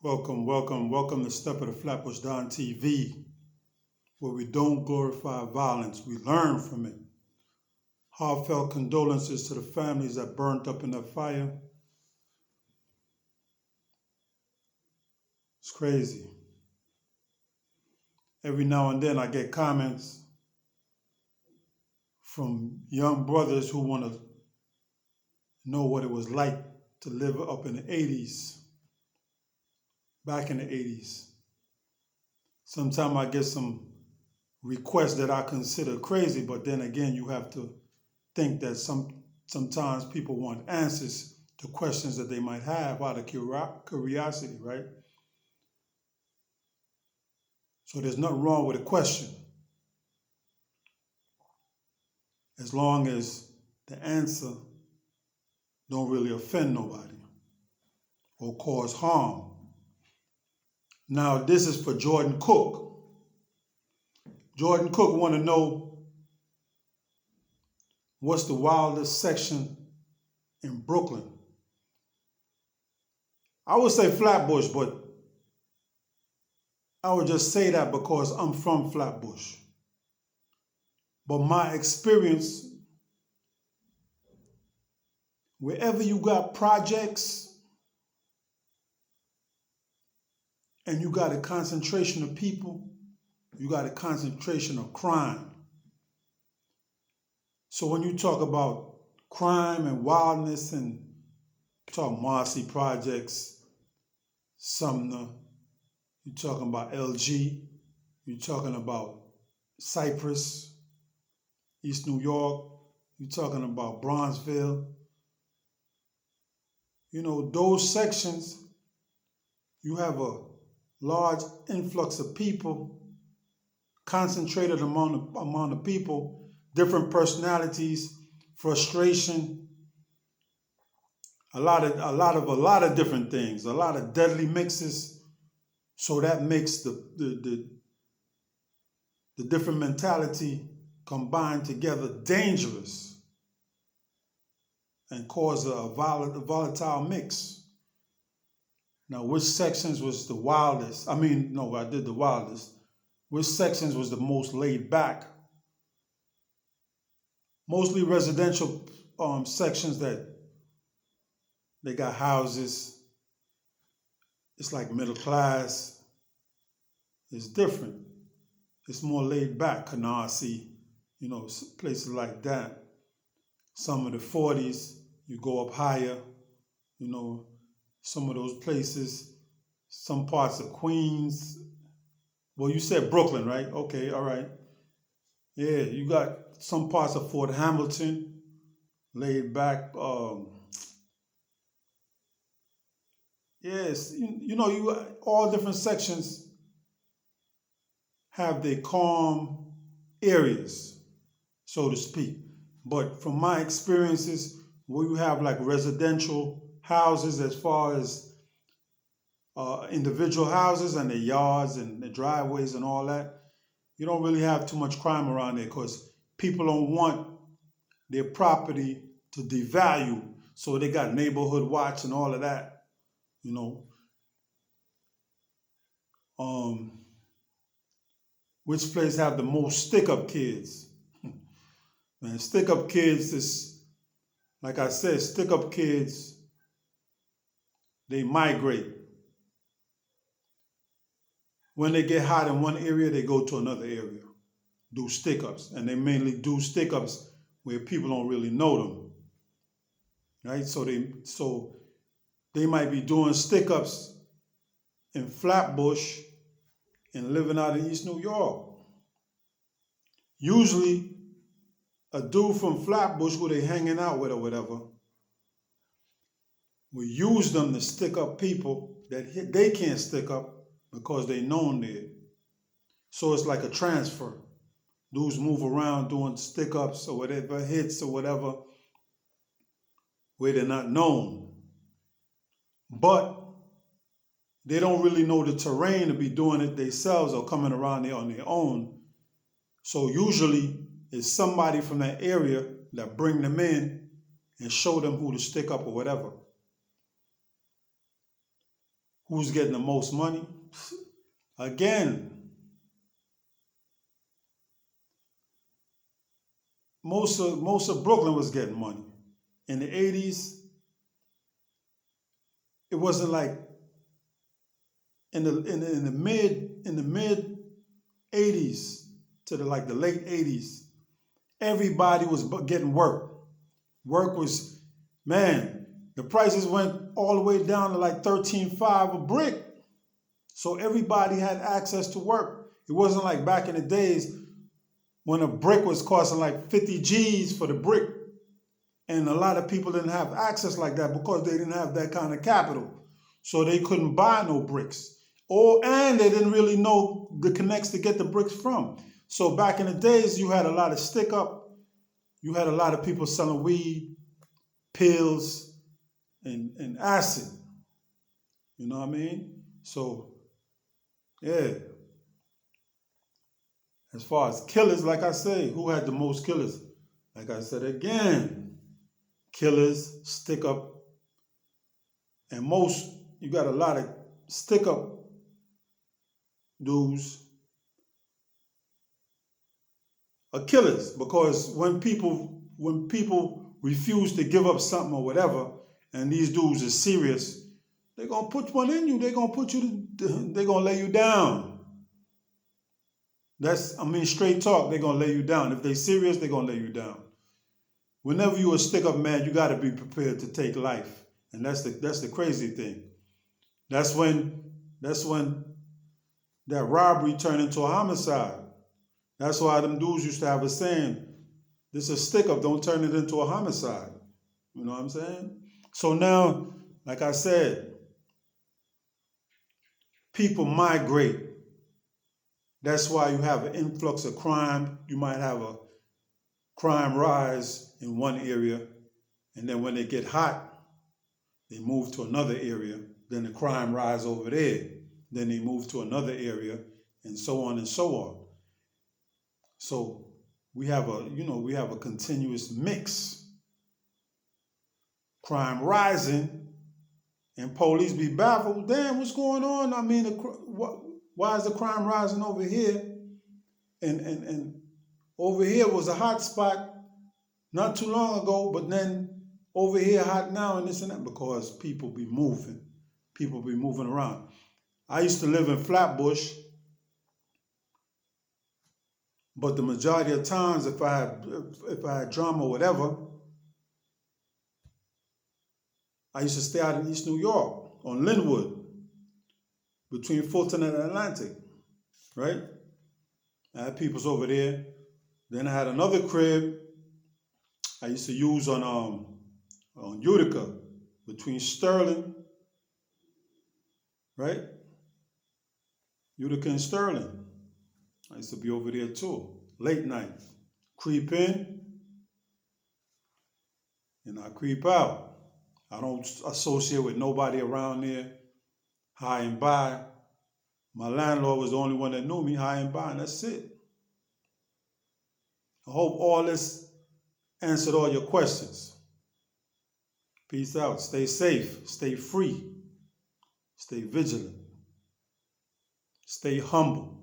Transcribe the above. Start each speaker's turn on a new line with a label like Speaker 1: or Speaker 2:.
Speaker 1: Welcome to Step of the Flatbush Don TV, where we don't glorify violence, we learn from it. Heartfelt condolences to the families that burnt up in that fire. It's crazy. Every now and then I get comments from young brothers who want to know what it was like to live up in the 80s, back in the 80s. Sometimes I get some requests that I consider crazy, but then again, you have to think that sometimes people want answers to questions that they might have out of curiosity, right? So there's nothing wrong with a question as long as the answer don't really offend nobody or cause harm. Now this is for Jordan Cook. Jordan Cook want to know what's the wildest section in Brooklyn. I would say Flatbush, but I would just say that because I'm from Flatbush. But my experience, wherever you got projects and you got a concentration of people, you got a concentration of crime. So when you talk about crime and wildness and talk Marcy Projects, Sumner, you're talking about LG, you're talking about Cypress, East New York, you're talking about Bronzeville. You know, those sections, you have a large influx of people, concentrated among the people, different personalities, frustration, a lot of different things, a lot of deadly mixes. So that makes the different mentality combined together dangerous and cause a volatile mix. Now, which sections was the wildest? I mean, no, I did the wildest. Which sections was the most laid back? Mostly residential sections that they got houses. It's like middle class. It's different. It's more laid back. Canarsie, you know, places like that. Some of the 40s, you go up higher. You know, some of those places, some parts of Queens. Well, you said Brooklyn, right? Okay, all right. Yeah, you got some parts of Fort Hamilton laid back. Yes, you know, you all different sections have their calm areas, so to speak. But from my experiences, where you have like residential houses, as far as individual houses and their yards and the driveways and all that, you don't really have too much crime around there because people don't want their property to devalue. So they got neighborhood watch and all of that, you know. Um, which place have the most stick-up kids? Man, stick-up kids is, like I said, stick-up kids, they migrate. When they get hot in one area, they go to another area, do stick-ups. And they mainly do stick-ups where people don't really know them, right? So they might be doing stick-ups in Flatbush and living out in East New York. Usually, a dude from Flatbush who they hanging out with or whatever will use them to stick up people that they can't stick up because they known there. So it's like a transfer. Dudes move around doing stick ups or whatever, hits or whatever, where they're not known. But they don't really know the terrain to be doing it themselves or coming around there on their own. So usually it's somebody from that area that bring them in and show them who to stick up or whatever. Who's getting the most money? Again, most of Brooklyn was getting money. In the 80s, it wasn't like in the mid 80s to the late 80s, everybody was getting work. Work was, man, the prices went all the way down to like $13.5 a brick. So everybody had access to work. It wasn't like back in the days when a brick was costing like 50 G's for the brick. And a lot of people didn't have access like that because they didn't have that kind of capital. So they couldn't buy no bricks. And they didn't really know the connects to get the bricks from. So back in the days, you had a lot of stick up. You had a lot of people selling weed, pills, and acid. You know what I mean? So, yeah. As far as killers, like I say, who had the most killers? Like I said again, killers, stick up, and you got a lot of stick up dudes are killers, because when people refuse to give up something or whatever, and these dudes are serious, they're gonna put one in you. They're gonna lay you down. Straight talk. They're gonna lay you down. If they're serious, they're gonna lay you down. Whenever you a stick up man, you got to be prepared to take life, and that's the crazy thing. That's when that robbery turned into a homicide. That's why them dudes used to have a saying, this is a stick up, don't turn it into a homicide. You know what I'm saying? So now, like I said, people migrate. That's why you have an influx of crime. You might have a crime rise in one area, and then when they get hot, they move to another area. Then the crime rise over there. Then they move to another area, and so on and so on. So we have a continuous mix. Crime rising, and police be baffled. Damn, what's going on? I mean, why is the crime rising over here? And over here was a hot spot not too long ago, but then over here hot now and this and that, because people be moving. People be moving around. I used to live in Flatbush, but the majority of times, if I had drama or whatever, I used to stay out in East New York on Linwood, between Fulton and Atlantic, right? I had peoples over there. Then I had another crib I used to use on Utica, between Sterling, right? Utica and Sterling. I used to be over there too. Late night. Creep in, and I creep out. I don't associate with nobody around there. High and by. My landlord was the only one that knew me, high and by, and that's it. I hope all this answered all your questions. Peace out. Stay safe. Stay free. Stay vigilant. Stay humble.